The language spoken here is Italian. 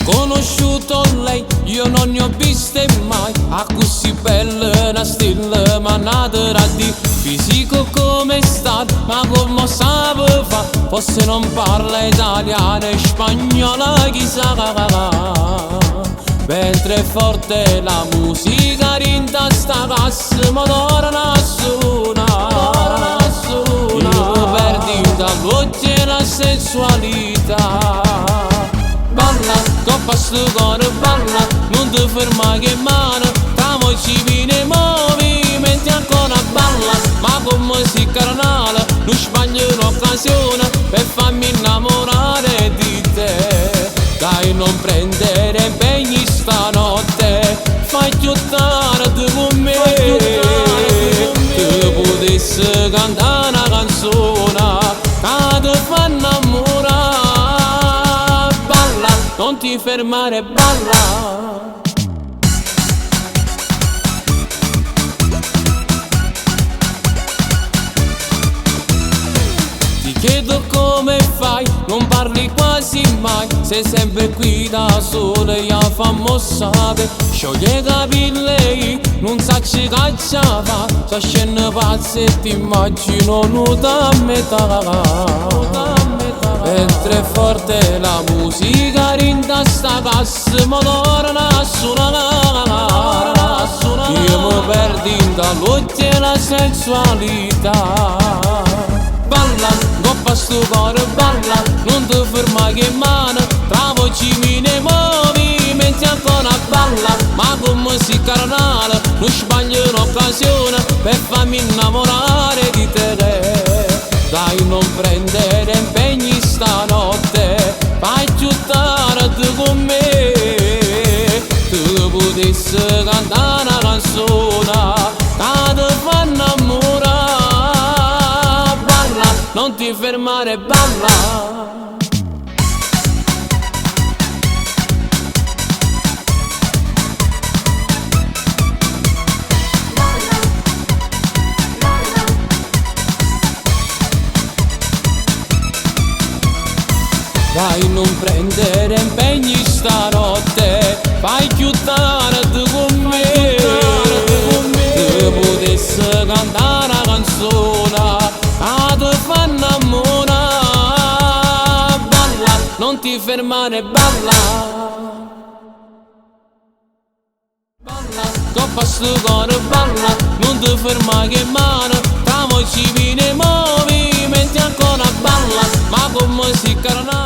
Conosciuto lei, io non ne ho viste mai. A così bella una stella, ma nata di fisico come sta, ma come sape fa? Forse non parla italiano e spagnola, chissà. Mentre è forte la musica, rinda sta cassa, ma torna a suonare. Io mi perdi dall'occhio e la sensualità. Balla, coppa sto cuore, balla, non ti ferma che mano, tra voci viene movimenti ancora balla, ma come si carnale, non sbaglio un'occasione per farmi innamorare di te. Dai, non prendere impegni stanotte, fai chiuttare con me, che potessi cantare una canzone che ti fa innamorare. Non ti fermare, balla. Ti chiedo come fai, non parli quasi mai, sei sempre qui da sola e a famossate. Scioglie capelli, non sa ci caccia fa, sta scena pazza e ti immagino nuda a metà. Mentre è forte la musica, rinda sta cassa, ma torna a suonare. Io mi perdi dall'occhio e la sensualità. Balla, coppa sto cuore, balla, non ti ferma che mano, tra voci viene movimenti ancora balla, ma come si carnale, non sbaglio un'occasione per farmi innamorare di te. Dai, non prendere impegni stanotte, fai chiuttare con me, tu potessi cantare una canzone che ti fa innamorare. Balla, non ti fermare, balla. Dai, non prendere impegni stanotte, fai chiuttare con me, che potessi cantare una canzone che ti fa innamorare. Balla, non ti fermare, balla. Balla, coppa sto cuore, balla, non ti ferma che mano, tra voci viene movimenti ancora balla, ma come si carna.